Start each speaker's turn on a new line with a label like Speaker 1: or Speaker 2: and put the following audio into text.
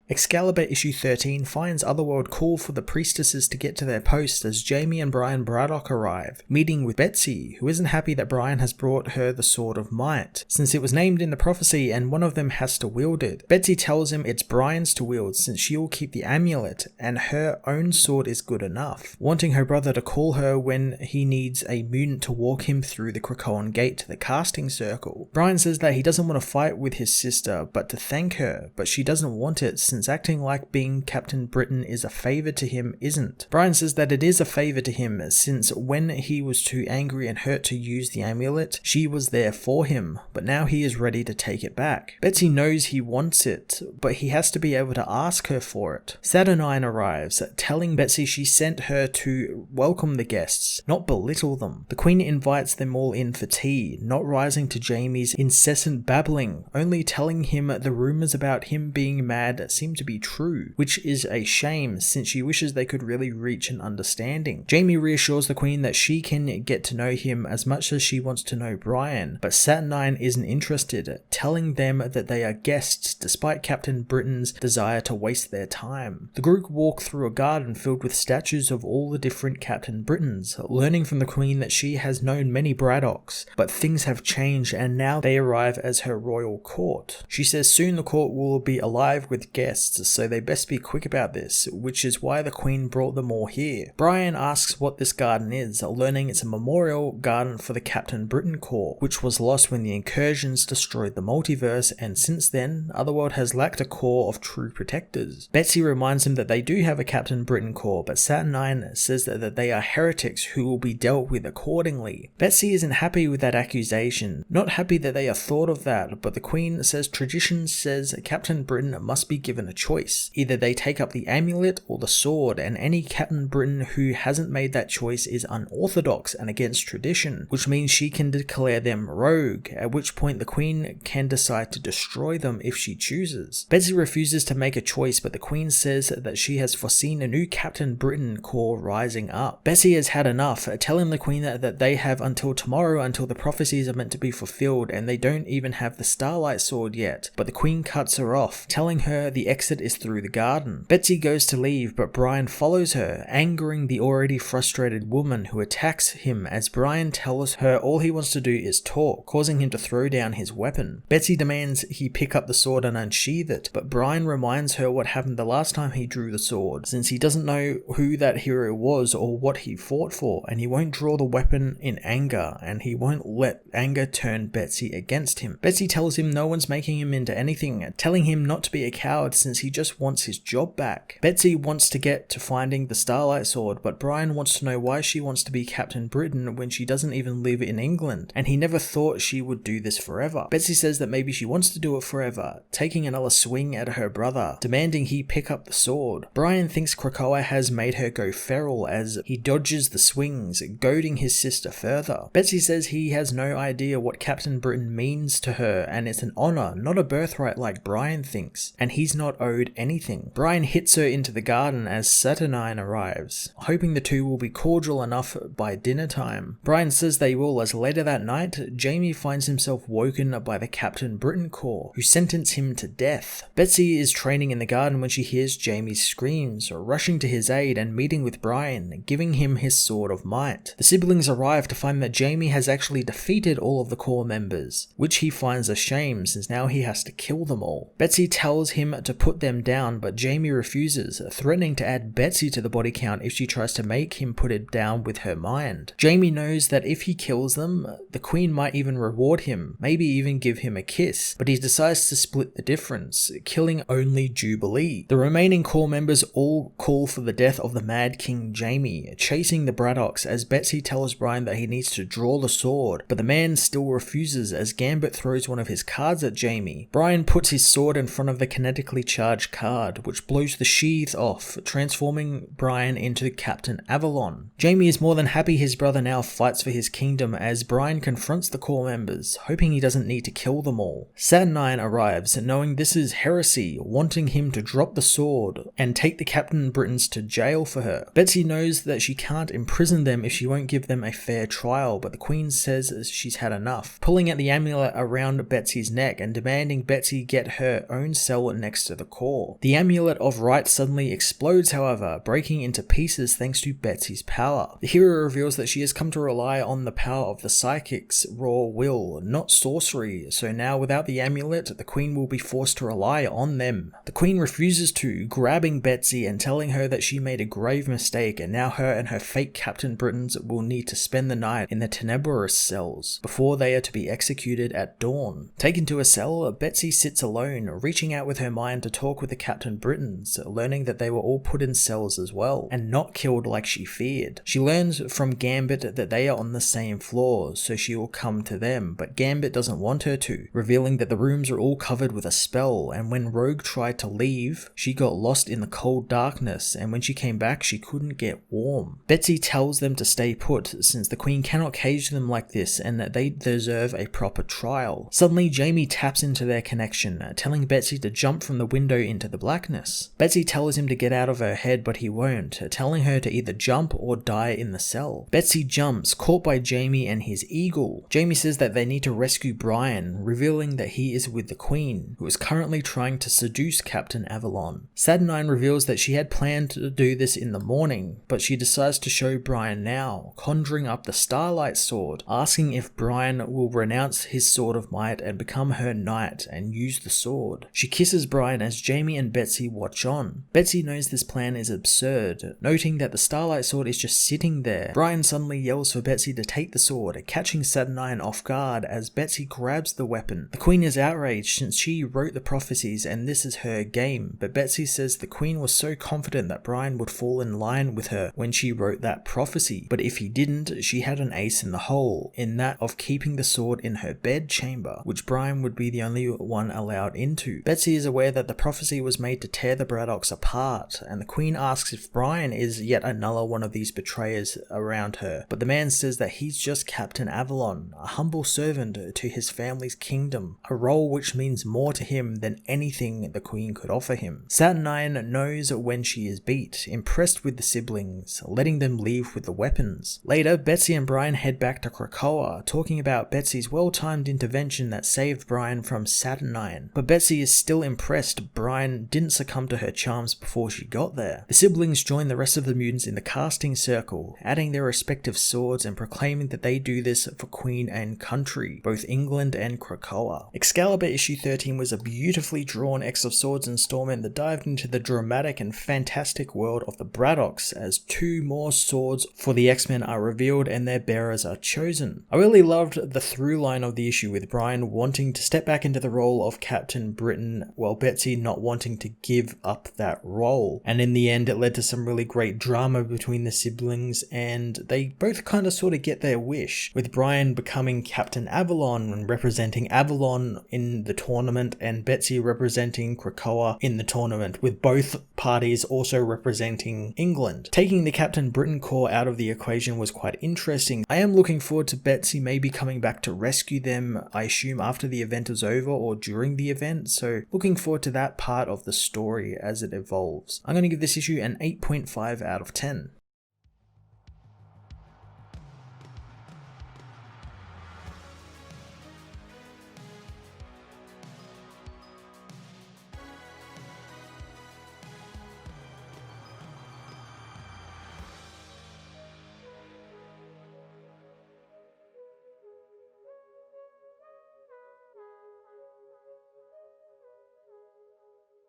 Speaker 1: Excalibur issue 13 finds Otherworld call for the priestesses to get to their post as Jaime and Brian Braddock arrive, meeting with Betsy, who isn't happy that Brian has brought her the Sword of Might, since it was named in the prophecy and one of them has to wield it. Betsy tells him it's Brian's to wield since she will keep the amulet and her own sword is good enough, wanting her brother to call her when he needs a mutant to walk him through the Krakoan gate to the casting circle. Brian says that he doesn't want to fight with his sister but to thank her, but she doesn't want it since acting like being Captain Britain is a favour to him isn't. Brian says that it is a favour to him since when he was too angry and hurt to use the amulet, she was there for him, but now he is ready to take it back. Betsy knows he wants it, but he has to be able to ask her for it. Saturnine arrives, telling Betsy she sent her to welcome the guests, not belittle them. The Queen invites them all in for tea, not rising to Jaime's incessant babbling, only telling him the rumours about him being mad seem to be true, which is a shame since she wishes they could really reach an understanding. Jaime reassures the Queen that she can get to know him as much as she wants to know Brian, but Saturnine isn't interested, telling them that they are guests despite Captain Britain's desire to waste their time. The group walk through a garden filled with statues of all the different Captain Britons, learning from the Queen that she has known many Braddocks, but things have changed and now they arrive as her royal court. She says soon the court will be alive with guests, so they best be quick about this, which is why the Queen brought them all here. Brian asks what this garden is, learning it's a memorial garden for the Captain Britain Corps, which was lost when the incursions destroyed the multiverse, and since then, Otherworld has lacked a corps of true protectors. Betsy reminds him that they do have a Captain Britain Corps, but Saturnine says that they are heretics who will be dealt with accordingly. Betsy isn't happy with that accusation, not happy that they are thought of that, but the Queen says tradition says Captain Britain must be given a choice. Either they take up the amulet or the sword, and any Captain Britain who hasn't made that choice is unorthodox and against tradition, which means she can declare them rogue, at which point the Queen can decide to destroy them if she chooses. Betsy refuses to make a choice, but the Queen says that she has foreseen a new Captain Britain Corps rising up. Betsy has had enough, telling the Queen that they have until tomorrow until the prophecies are meant to be fulfilled, and they don't even have the Starlight Sword yet, but the Queen cuts her off, telling her the exit is through the garden. Betsy goes to leave, but Brian follows her, angering the already frustrated woman who attacks him as Brian tells her all he wants to do is talk, causing him to throw down his weapon. Betsy demands he pick up the sword and unsheath it, but Brian reminds her what happened the last time he drew the sword, since he doesn't know who that hero was or what he fought for, and he won't draw the weapon in anger, and he won't let anger turn Betsy against him. Betsy tells him no one's making him into anything, telling him not to be a coward since he just wants his job back. Betsy wants to get to finding the Starlight Sword, but Brian wants to know why she wants to be Captain Britain when she doesn't even live in England, and he never thought she would do this forever. Betsy says that maybe she wants to do it forever, taking another swing at her brother, demanding he pick up the sword. Brian thinks Krakoa has made her go feral as he dodges the swings, goading his sister further. Betsy says he has no idea what Captain Britain means to her, and it's an honor, not a birthright like Brian thinks, and he's not owed anything. Brian hits her into the garden as Saturnine arrives, hoping the two will be cordial enough by dinner time. Brian says they will, as later that night, Jaime finds himself woken by the Captain Britain Corps, who sentence him to death. Betsy is training in the garden when she hears Jaime's screams, rushing to his aid and meeting with Brian, giving him his Sword of Might. The siblings arrive to find that Jaime has actually defeated all of the Corps members, which he finds a shame since now he has to kill them all. Betsy tells him to put them down, but Jaime refuses, threatening to add Betsy to the body count if she tries to make him put it down with her mind. Jaime knows that if he kills them, the Queen might even reward him, maybe even give him a kiss, but he decides to split the difference, killing only Jubilee. The remaining Corps members all call for the death of the Mad King Jaime, chasing the Braddocks as Betsy tells Brian that he needs to draw the sword, but the man still refuses as Gambit throws one of his cards at Jaime. Brian puts his sword in front of the kinetically charged card, which blows the sheath off, transforming Brian into Captain Avalon. Jaime is more than happy his brother now fights for his kingdom as Brian confronts the Corps members, hoping he doesn't need to kill them all. Saturnine arrives, knowing this is heresy, wanting him to drop the sword and take the Captain Britons to jail for her. Betsy knows that she can't imprison them if she won't give them a fair trial, but the Queen says she's had enough, pulling at the amulet around Betsy's neck and demanding Betsy get her own cell next to to the core. The Amulet of Right suddenly explodes, however, breaking into pieces thanks to Betsy's power. The hero reveals that she has come to rely on the power of the psychic's raw will, not sorcery, so now without the amulet, the Queen will be forced to rely on them. The Queen refuses to, grabbing Betsy and telling her that she made a grave mistake and now her and her fake Captain Britons will need to spend the night in the Tenebris cells before they are to be executed at dawn. Taken to a cell, Betsy sits alone, reaching out with her mind to talk with the Captain Britons, learning that they were all put in cells as well, and not killed like she feared. She learns from Gambit that they are on the same floor, so she will come to them, but Gambit doesn't want her to, revealing that the rooms are all covered with a spell, and when Rogue tried to leave, she got lost in the cold darkness, and when she came back she couldn't get warm. Betsy tells them to stay put, since the Queen cannot cage them like this and that they deserve a proper trial. Suddenly Jamie taps into their connection, telling Betsy to jump from the window into the blackness. Betsy tells him to get out of her head, but he won't, telling her to either jump or die in the cell. Betsy jumps, caught by Jamie and his eagle. Jamie says that they need to rescue Brian, revealing that he is with the Queen, who is currently trying to seduce Captain Avalon. Saturnine reveals that she had planned to do this in the morning, but she decides to show Brian now, conjuring up the Starlight Sword, asking if Brian will renounce his Sword of Might and become her knight and use the sword. She kisses Brian as Jamie and Betsy watch on. Betsy knows this plan is absurd, noting that the Starlight Sword is just sitting there. Brian suddenly yells for Betsy to take the sword, catching Saturnine off guard as Betsy grabs the weapon. The Queen is outraged since she wrote the prophecies and this is her game, but Betsy says the Queen was so confident that Brian would fall in line with her when she wrote that prophecy, but if he didn't, she had an ace in the hole, in that of keeping the sword in her bed chamber, which Brian would be the only one allowed into. Betsy is aware that the prophecy was made to tear the Braddocks apart, and the Queen asks if Brian is yet another one of these betrayers around her, but the man says that he's just Captain Avalon, a humble servant to his family's kingdom, a role which means more to him than anything the Queen could offer him. Saturnine knows when she is beat, impressed with the siblings, letting them leave with the weapons. Later, Betsy and Brian head back to Krakoa, talking about Betsy's well-timed intervention that saved Brian from Saturnine, but Betsy is still impressed Brian didn't succumb to her charms before she got there. The siblings join the rest of the mutants in the casting circle, adding their respective swords and proclaiming that they do this for Queen and country, both England and Krakoa. Excalibur issue 13 was a beautifully drawn X of Swords installment that dived into the dramatic and fantastic world of the Braddocks as 2 more swords for the X-Men are revealed and their bearers are chosen. I really loved the through line of the issue with Brian wanting to step back into the role of Captain Britain while Betsy not wanting to give up that role, and in the end it led to some really great drama between the siblings and they both kind of sort of get their wish, with Brian becoming Captain Avalon and representing Avalon in the tournament and Betsy representing Krakoa in the tournament, with both parties also representing England. Taking the Captain Britain core out of the equation was quite interesting. I am looking forward to Betsy maybe coming back to rescue them, I assume after the event is over or during the event, so looking forward to that part of the story as it evolves. I'm going to give this issue an 8.5 out of 10.